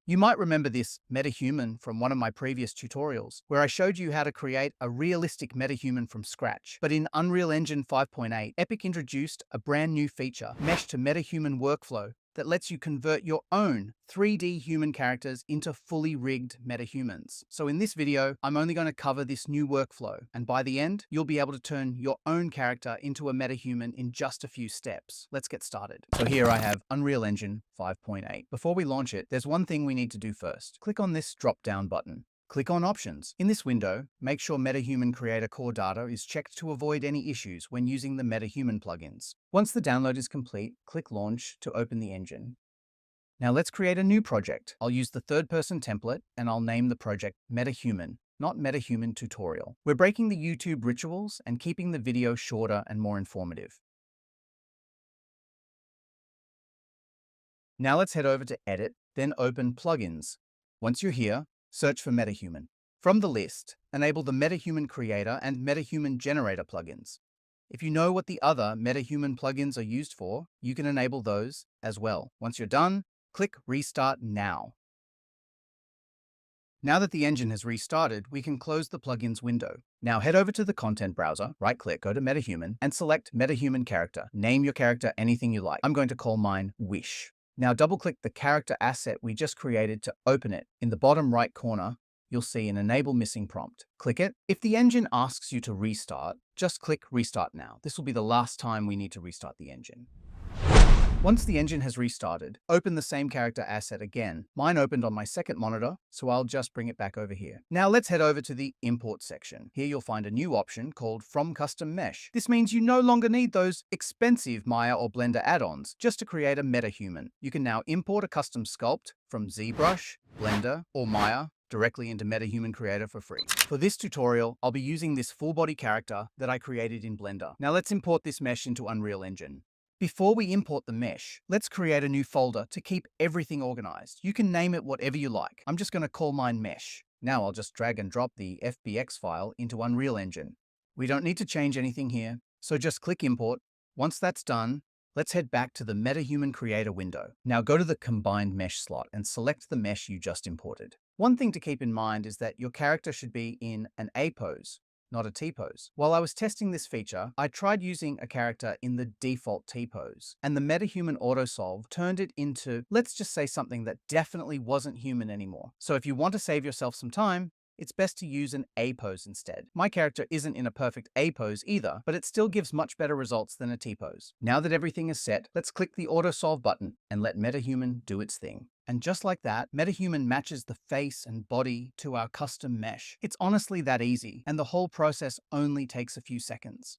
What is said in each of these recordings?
You might remember this MetaHuman from one of my previous tutorials, where I showed you how to create a realistic MetaHuman from scratch. But in Unreal Engine 5.8, Epic introduced a brand new feature, Mesh to MetaHuman Workflow, that lets you convert your own 3D human characters into fully rigged metahumans. So in this video, I'm only going to cover this new workflow, and by the end, you'll be able to turn your own character into a metahuman in just a few steps. Let's get started. So here I have Unreal Engine 5.8. Before we launch it, there's one thing we need to do first. Click on this drop-down button. Click on Options. In this window, make sure MetaHuman Creator core data is checked to avoid any issues when using the MetaHuman plugins. Once the download is complete, click Launch to open the engine. Now let's create a new project. I'll use the third-person template, and I'll name the project MetaHuman, not MetaHuman Tutorial. We're breaking the YouTube rituals and keeping the video shorter and more informative. Now let's head over to Edit, then open Plugins. Once you're here, search for MetaHuman. From the list, enable the MetaHuman Creator and MetaHuman Generator plugins. If you know what the other MetaHuman plugins are used for, you can enable those as well. Once you're done, click Restart Now. Now that the engine has restarted, we can close the plugins window. Now head over to the content browser, right-click, go to MetaHuman, and select MetaHuman Character. Name your character anything you like. I'm going to call mine Wish. Now double-click the character asset we just created to open it. In the bottom right corner, you'll see an Enable Missing prompt. Click it. If the engine asks you to restart, just click Restart Now. This will be the last time we need to restart the engine. Once the engine has restarted, open the same character asset again. Mine opened on my second monitor, so I'll just bring it back over here. Now let's head over to the Import section. Here you'll find a new option called From Custom Mesh. This means you no longer need those expensive Maya or Blender add-ons just to create a MetaHuman. You can now import a custom sculpt from ZBrush, Blender, or Maya directly into MetaHuman Creator for free. For this tutorial, I'll be using this full-body character that I created in Blender. Now let's import this mesh into Unreal Engine. Before we import the mesh, let's create a new folder to keep everything organized. You can name it whatever you like. I'm just going to call mine Mesh. Now I'll just drag and drop the FBX file into Unreal Engine. We don't need to change anything here, so just click Import. Once that's done, let's head back to the MetaHuman Creator window. Now go to the Combined Mesh slot and select the mesh you just imported. One thing to keep in mind is that your character should be in an A pose, not a T-pose. While I was testing this feature, I tried using a character in the default T-pose, and the MetaHuman autosolve turned it into, let's just say, something that definitely wasn't human anymore. So if you want to save yourself some time, it's best to use an A pose instead. My character isn't in a perfect A pose either, but it still gives much better results than a T pose. Now that everything is set, let's click the autosolve button and let MetaHuman do its thing. And just like that, MetaHuman matches the face and body to our custom mesh. It's honestly that easy, and the whole process only takes a few seconds.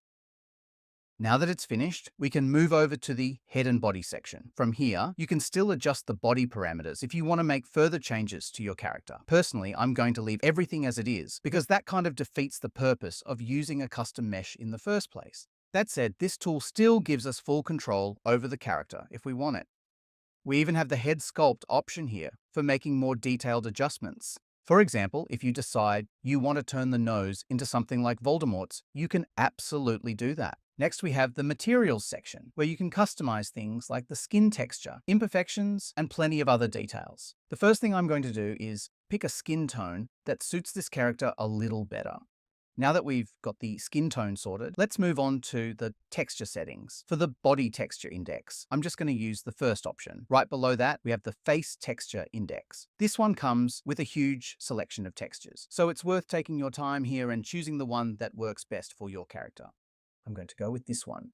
Now that it's finished, we can move over to the head and body section. From here, you can still adjust the body parameters if you want to make further changes to your character. Personally, I'm going to leave everything as it is, because that kind of defeats the purpose of using a custom mesh in the first place. That said, this tool still gives us full control over the character if we want it. We even have the head sculpt option here for making more detailed adjustments. For example, if you decide you want to turn the nose into something like Voldemort's, you can absolutely do that. Next, we have the materials section, where you can customize things like the skin texture, imperfections, and plenty of other details. The first thing I'm going to do is pick a skin tone that suits this character a little better. Now that we've got the skin tone sorted, let's move on to the texture settings. For the body texture index, I'm just going to use the first option. Right below that, we have the face texture index. This one comes with a huge selection of textures, so it's worth taking your time here and choosing the one that works best for your character. I'm going to go with this one.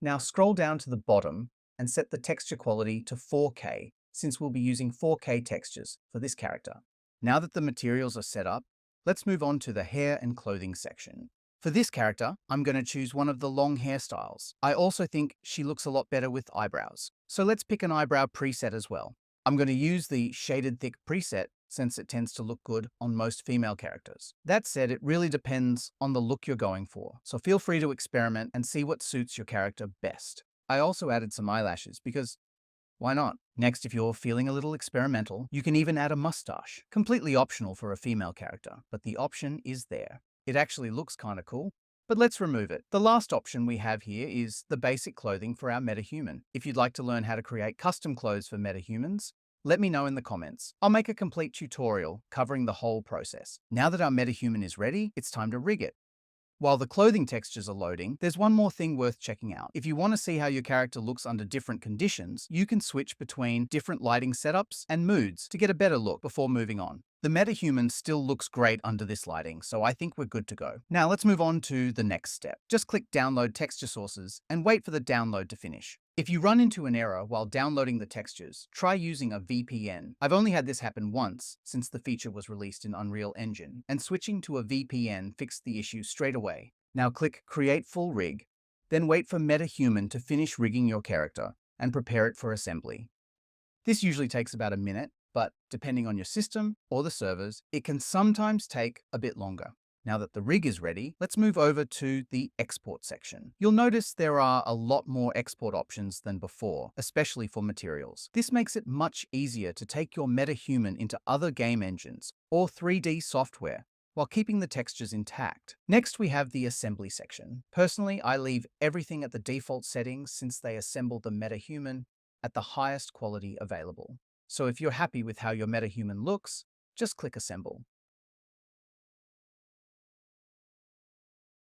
Now scroll down to the bottom and set the texture quality to 4K, since we'll be using 4K textures for this character. Now that the materials are set up, let's move on to the hair and clothing section. For this character, I'm going to choose one of the long hairstyles. I also think she looks a lot better with eyebrows. So let's pick an eyebrow preset as well. I'm going to use the Shaded Thick preset since it tends to look good on most female characters. That said, it really depends on the look you're going for, so feel free to experiment and see what suits your character best. I also added some eyelashes because why not? Next, if you're feeling a little experimental, you can even add a mustache. Completely optional for a female character, but the option is there. It actually looks kind of cool. But let's remove it. The last option we have here is the basic clothing for our MetaHuman. If you'd like to learn how to create custom clothes for MetaHumans, Let me know in the comments. I'll make a complete tutorial covering the whole process. Now that our MetaHuman is ready, it's time to rig it. While the clothing textures are loading, there's one more thing worth checking out. If you want to see how your character looks under different conditions, you can switch between different lighting setups and moods to get a better look before moving on. The MetaHuman still looks great under this lighting, so I think we're good to go. Now let's move on to the next step. Just click Download Texture Sources and wait for the download to finish. If you run into an error while downloading the textures, try using a VPN. I've only had this happen once since the feature was released in Unreal Engine, and switching to a VPN fixed the issue straight away. Now click Create Full Rig, then wait for MetaHuman to finish rigging your character and prepare it for assembly. This usually takes about a minute, but depending on your system or the servers, it can sometimes take a bit longer. Now that the rig is ready, let's move over to the export section. You'll notice there are a lot more export options than before, especially for materials. This makes it much easier to take your MetaHuman into other game engines or 3D software while keeping the textures intact. Next, we have the assembly section. Personally, I leave everything at the default settings since they assemble the MetaHuman at the highest quality available. So if you're happy with how your MetaHuman looks, just click Assemble.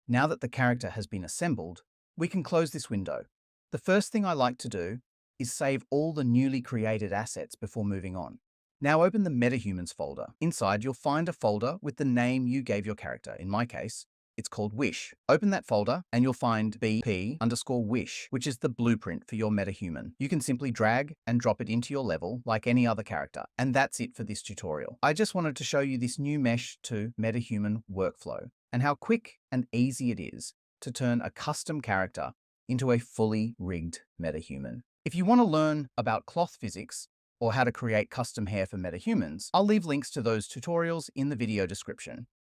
Now that the character has been assembled, we can close this window. The first thing I like to do is save all the newly created assets before moving on. Now open the MetaHumans folder. Inside, you'll find a folder with the name you gave your character. In my case, it's called Wish. Open that folder and you'll find BP_Wish, which is the blueprint for your MetaHuman. You can simply drag and drop it into your level like any other character. And that's it for this tutorial. I just wanted to show you this new Mesh to MetaHuman workflow and how quick and easy it is to turn a custom character into a fully rigged MetaHuman. If you want to learn about cloth physics or how to create custom hair for MetaHumans, I'll leave links to those tutorials in the video description.